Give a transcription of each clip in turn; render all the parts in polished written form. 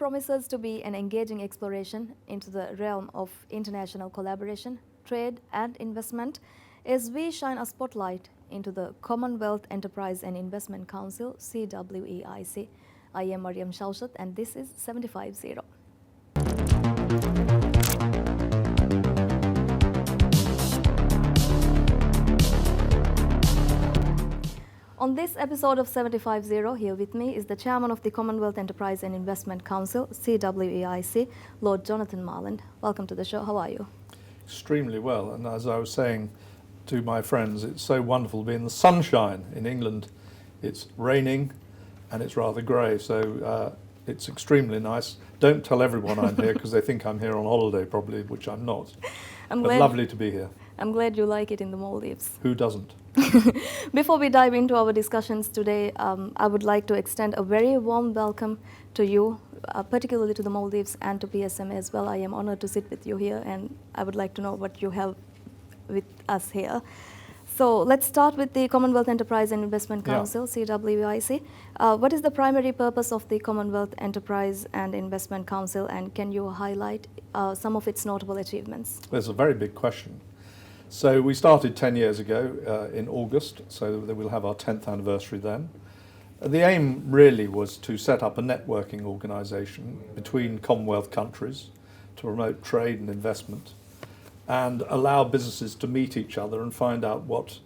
promises to be an engaging exploration into the realm of international collaboration, trade and investment as we shine a spotlight into the Commonwealth Enterprise and Investment Council, CWEIC. I am Mariyam Shaushath and this is 750. On this episode of 750, here with me is the Chairman of the Commonwealth Enterprise and Investment Council, CWEIC, Lord Jonathan Marland. Welcome to the show. How are you? Extremely well, and as I was saying to my friends, it's so wonderful to be in the sunshine. In England it's raining and it's rather grey, so it's extremely nice. Don't tell everyone I'm here because they think I'm here on holiday probably, which I'm not. But lovely to be here. I'm glad you like it in the Maldives. Who doesn't? Before we dive into our discussions today, I would like to extend a very warm welcome to you, particularly to the Maldives and to PSM as well. I am honored to sit with you here and I would like to know what you have with us here. So let's start with the Commonwealth Enterprise and Investment Council, CWEIC. What is the primary purpose of the Commonwealth Enterprise and Investment Council, and can you highlight some of its notable achievements? That's a very big question. So we started 10 years ago in August, so that we'll have our 10th anniversary then. The aim really was to set up a networking organisation between Commonwealth countries to promote trade and investment and allow businesses to meet each other and find out what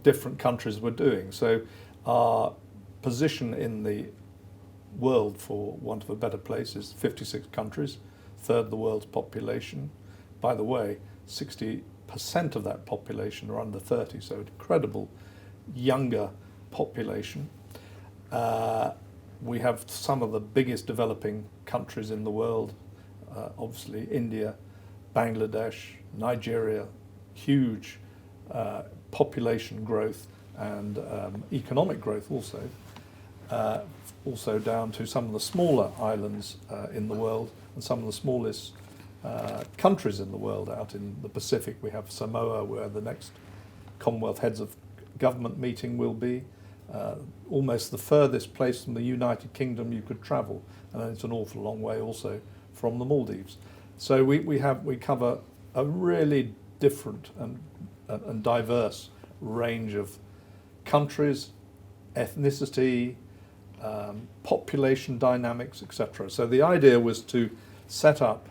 different countries were doing. So our position in the world, for want of a better place, is 56 countries, third of the world's population. By the way, 60% of that population are under 30, so an incredible younger population. We have some of the biggest developing countries in the world, obviously India, Bangladesh, Nigeria, huge population growth and economic growth also. Also down to some of the smaller islands in the world and some of the smallest countries in the world. Out in the Pacific we have Samoa, where the next Commonwealth Heads of Government meeting will be. Almost the furthest place from the United Kingdom you could travel, and it's an awful long way also from the Maldives. So we cover a really different and diverse range of countries, ethnicity, population dynamics, etc. So the idea was to set up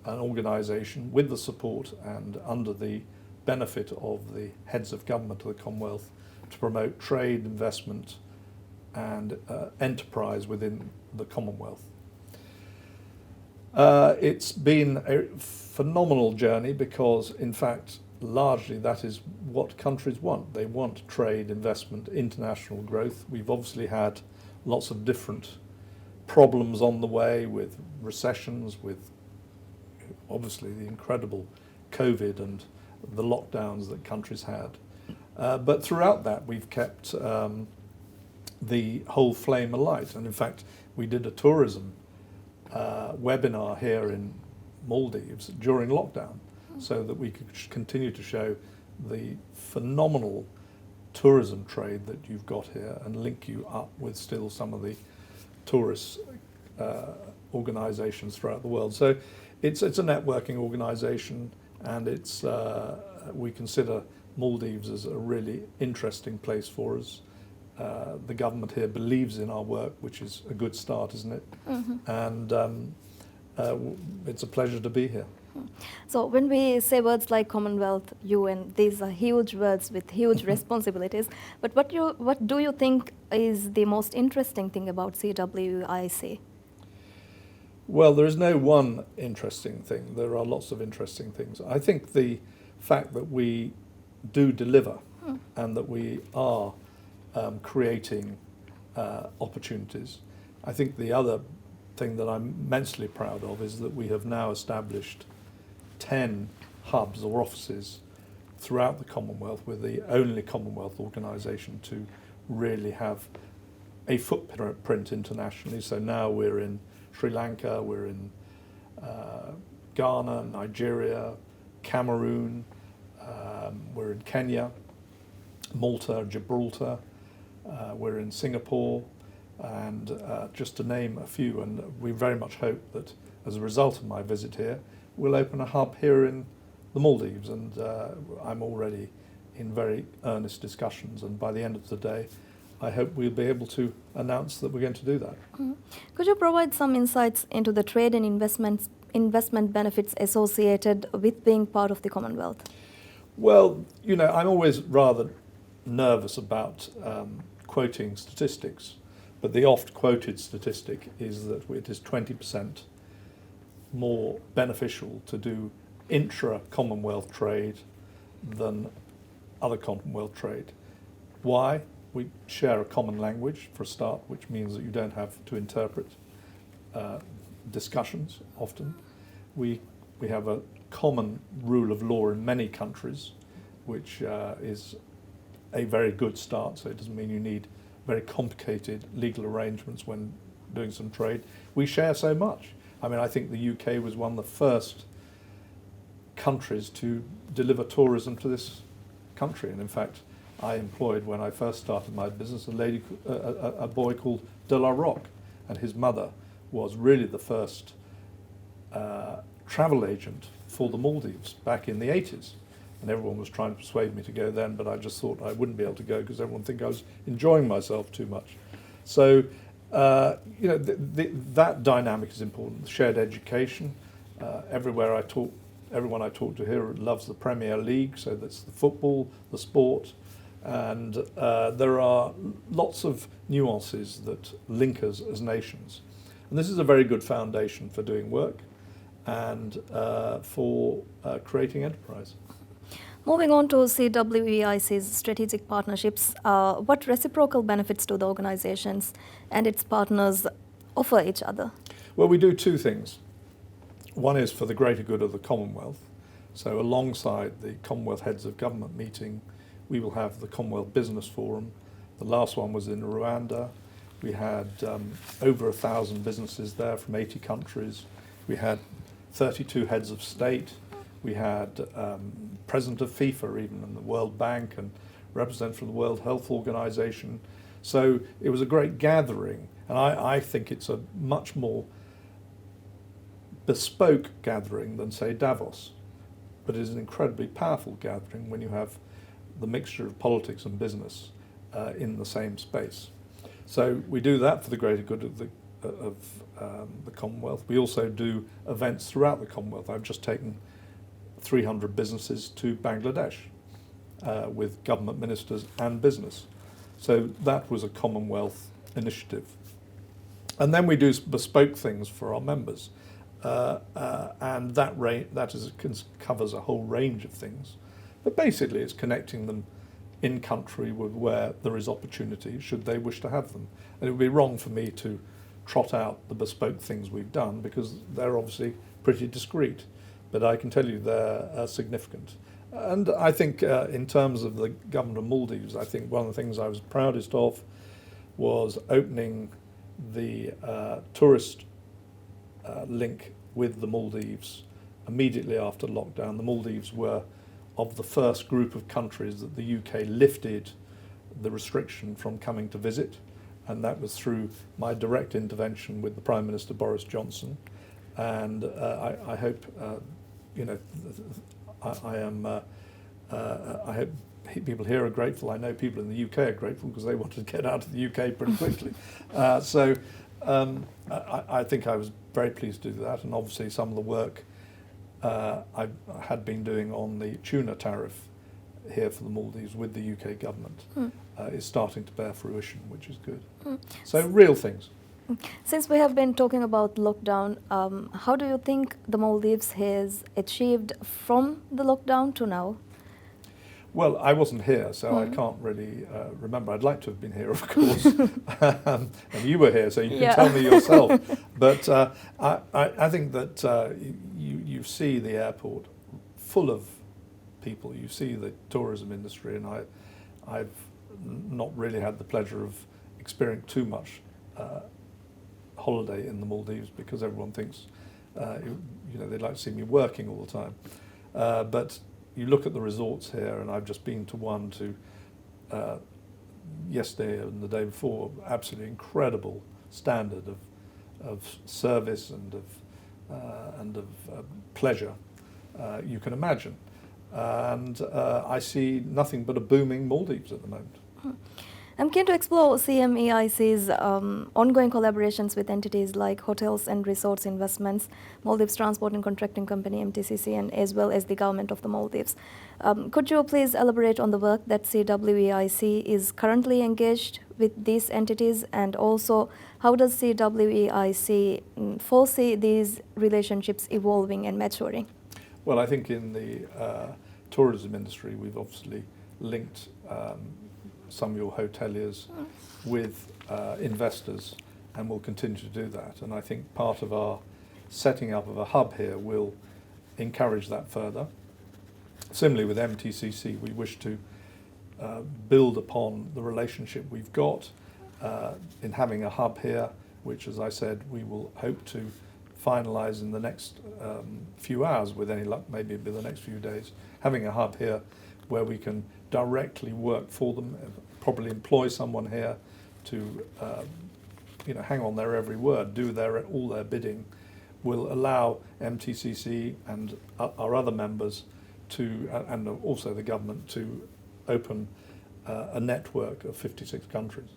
an organisation with the support and under the benefit of the heads of government of the Commonwealth to promote trade, investment and enterprise within the Commonwealth. It's been a phenomenal journey because, in fact, largely that is what countries want. They want trade, investment, international growth. We've obviously had lots of different problems on the way with recessions, with obviously the incredible COVID and the lockdowns that countries had. But throughout that we've kept the whole flame alight. And in fact, we did a tourism webinar here in Maldives during lockdown so that we could continue to show the phenomenal tourism trade that you've got here and link you up with still some of the tourist organisations throughout the world. So it's a networking organisation, and it's we consider Maldives as a really interesting place for us. The government here believes in our work, which is a good start, isn't it? Mm-hmm. And it's a pleasure to be here. So when we say words like Commonwealth, UN, these are huge words with huge responsibilities. But what do you think is the most interesting thing about CWEIC? Well, there is no one interesting thing. There are lots of interesting things. I think the fact that we do deliver and that we are creating opportunities. I think the other thing that I'm immensely proud of is that we have now established 10 hubs or offices throughout the Commonwealth. We're the only Commonwealth organisation to really have a footprint internationally. So now we're in Sri Lanka, we're in Ghana, Nigeria, Cameroon, we're in Kenya, Malta, Gibraltar, we're in Singapore, And just to name a few, and we very much hope that as a result of my visit here, we'll open a hub here in the Maldives, and I'm already in very earnest discussions, and by the end of the day I hope we'll be able to announce that we're going to do that. Mm. Could you provide some insights into the trade and investment benefits associated with being part of the Commonwealth? Well, you know, I'm always rather nervous about quoting statistics, but the oft quoted statistic is that it is 20% more beneficial to do intra-Commonwealth trade than other Commonwealth trade. Why? We share a common language for a start, which means that you don't have to interpret discussions often. We have a common rule of law in many countries, which is a very good start, so it doesn't mean you need very complicated legal arrangements when doing some trade. We share so much. I mean, I think the UK was one of the first countries to deliver tourism to this country, and in fact I employed, when I first started my business, a boy called De La Roque, and his mother was really the first travel agent for the Maldives back in the 80s. And everyone was trying to persuade me to go then, but I just thought I wouldn't be able to go because everyone would think I was enjoying myself too much. So, you know, that dynamic is important. Shared education. Everywhere I talk, everyone I talk to here loves the Premier League, so that's the football, the sport. And there are lots of nuances that link us as nations. And this is a very good foundation for doing work and for creating enterprise. Moving on to CWEIC's strategic partnerships, what reciprocal benefits do the organizations and its partners offer each other? Well, we do two things. One is for the greater good of the Commonwealth. So alongside the Commonwealth Heads of Government meeting, we will have the Commonwealth Business Forum. The last one was in Rwanda. We had over 1,000 businesses there from 80 countries. We had 32 heads of state. We had president of FIFA even, and the World Bank, and representative from the World Health Organization. So it was a great gathering, and I think it's a much more bespoke gathering than, say, Davos. But it is an incredibly powerful gathering when you have the mixture of politics and business in the same space. So we do that for the greater good of the Commonwealth. We also do events throughout the Commonwealth. I've just taken 300 businesses to Bangladesh with government ministers and business. So that was a Commonwealth initiative. And then we do bespoke things for our members. And that covers a whole range of things. But basically it's connecting them in country with where there is opportunity, should they wish to have them. And it would be wrong for me to trot out the bespoke things we've done because they're obviously pretty discreet. But I can tell you they're significant. And I think in terms of the government of Maldives, I think one of the things I was proudest of was opening the tourist link with the Maldives immediately after lockdown. The Maldives were of the first group of countries that the UK lifted the restriction from coming to visit, and that was through my direct intervention with the Prime Minister Boris Johnson. And I hope, you know, I hope people here are grateful. I know people in the UK are grateful because they wanted to get out of the UK pretty quickly. So I think I was very pleased to do that, and obviously some of the work I had been doing on the tuna tariff here for the Maldives with the UK government is starting to bear fruition, which is good. So real things. Since we have been talking about lockdown, how do you think the Maldives has achieved from the lockdown to now? Well, I wasn't here, so I can't really remember. I'd like to have been here, of course. And you were here, so you can tell me yourself. But I think that you see the airport full of people. You see the tourism industry, and I've not really had the pleasure of experiencing too much holiday in the Maldives because everyone thinks, you know, they'd like to see me working all the time. But you look at the resorts here, and I've just been to one to yesterday and the day before, absolutely incredible standard of service and of pleasure you can imagine. And I see nothing but a booming Maldives at the moment. I'm keen to explore CMEIC's ongoing collaborations with entities like Hotels and Resorts Investments, Maldives Transport and Contracting Company, MTCC, and as well as the government of the Maldives. Could you please elaborate on the work that CWEIC is currently engaged with these entities, and also how does CWEIC foresee these relationships evolving and maturing? Well, I think in the tourism industry, we've obviously linked some of your hoteliers with investors, and will continue to do that. And I think part of our setting up of a hub here will encourage that further. Similarly with MTCC, we wish to build upon the relationship we've got in having a hub here, which, as I said, we will hope to finalise in the next few hours, with any luck, maybe it'll be the next few days, having a hub here where we can directly work for them, probably employ someone here to hang on their every word, do all their bidding, will allow MTCC and our other members to, and also the government, to open a network of 56 countries.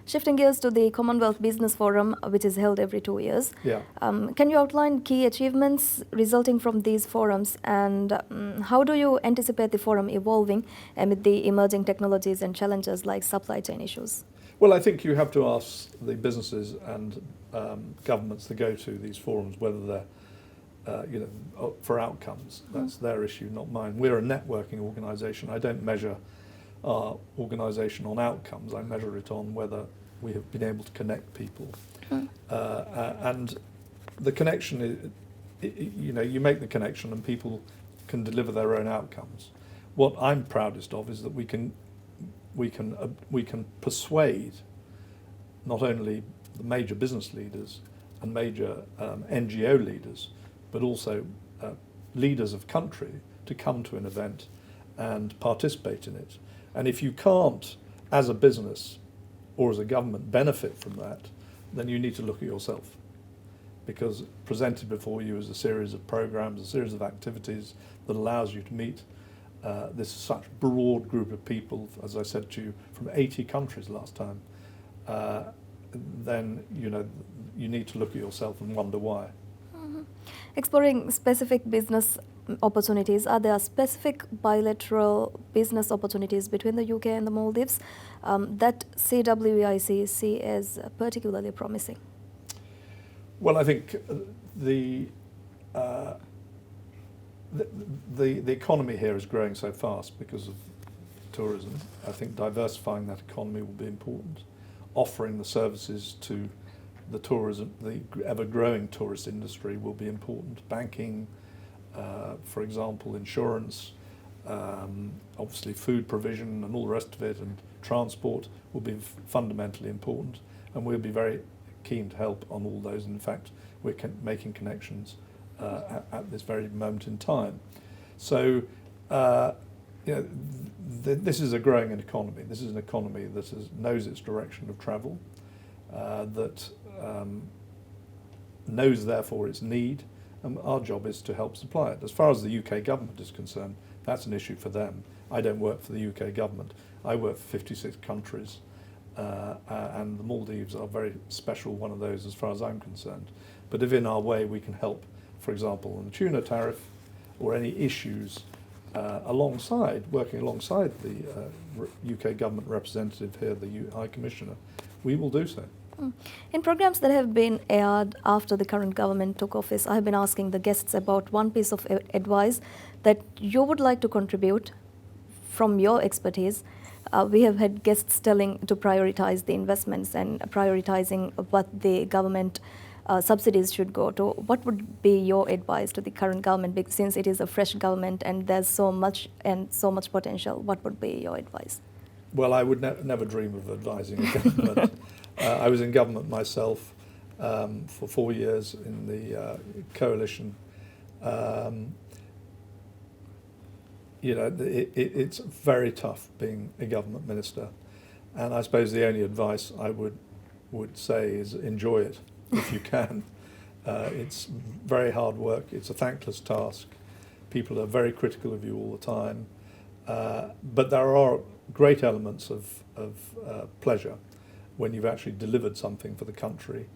Shifting gears to the Commonwealth Business Forum, which is held every 2 years. Yeah. Can you outline key achievements resulting from these forums, and how do you anticipate the forum evolving amid the emerging technologies and challenges like supply chain issues? Well, I think you have to ask the businesses and governments that go to these forums whether they're for outcomes. That's their issue, not mine. We're a networking organisation. I don't measure our organisation on outcomes. I measure it on whether we have been able to connect people. And the connection, you make the connection and people can deliver their own outcomes. What I'm proudest of is that we can persuade not only the major business leaders and major NGO leaders, but also leaders of country to come to an event and participate in it. And if you can't, as a business or as a government, benefit from that, then you need to look at yourself. Because presented before you is a series of programs, a series of activities that allows you to meet this such broad group of people, as I said to you, from 80 countries last time, then you need to look at yourself and wonder why. Exploring specific business opportunities, are there specific bilateral business opportunities between the UK and the Maldives that CWEIC see as particularly promising? Well, I think the economy here is growing so fast because of tourism. I think diversifying that economy will be important. Offering the services to the tourism, the ever-growing tourist industry, will be important. Banking, for example, insurance, obviously food provision and all the rest of it, and transport will be fundamentally important, and we'll be very keen to help on all those. In fact, we're making connections at this very moment in time. So, this is a growing economy. This is an economy that knows its direction of travel, that knows therefore its need, and our job is to help supply it. As far as the UK government is concerned, that's an issue for them. I don't work for the UK government. I work for 56 countries, and the Maldives are a very special one of those as far as I'm concerned. But if in our way we can help, for example, on the tuna tariff or any issues working alongside the UK government representative here, the High Commissioner, we will do so. In programs that have been aired after the current government took office, I have been asking the guests about one piece of advice that you would like to contribute from your expertise. We have had guests telling to prioritize the investments and prioritizing what the government subsidies should go to. What would be your advice to the current government, since it is a fresh government and there's so much potential? What would be your advice? Well, I would never dream of advising a government. I was in government myself for 4 years in the coalition. It's very tough being a government minister. And I suppose the only advice I would say is enjoy it if you can. It's very hard work. It's a thankless task. People are very critical of you all the time. But there are great elements of pleasure when you've actually delivered something for the country.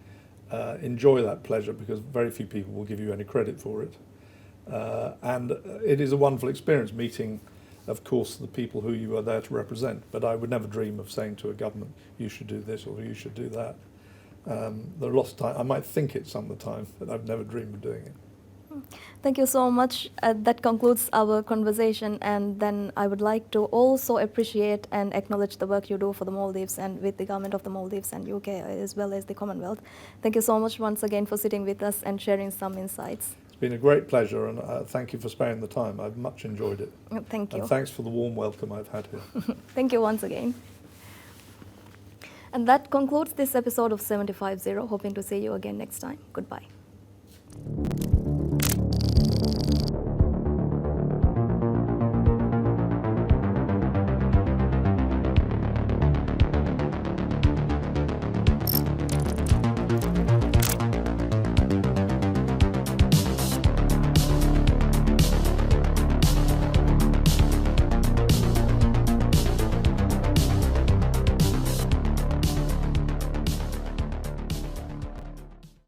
Enjoy that pleasure, because very few people will give you any credit for it. And it is a wonderful experience meeting, of course, the people who you are there to represent. But I would never dream of saying to a government, you should do this or you should do that. There are lots of time. I might think it some of the time, but I've never dreamed of doing it. Thank you so much. That concludes our conversation, and then I would like to also appreciate and acknowledge the work you do for the Maldives and with the government of the Maldives and UK as well as the Commonwealth. Thank you so much once again for sitting with us and sharing some insights. It's been a great pleasure, and thank you for sparing the time. I've much enjoyed it. Thank you. And thanks for the warm welcome I've had here. Thank you once again. And that concludes this episode of 750. Hoping to see you again next time. Goodbye.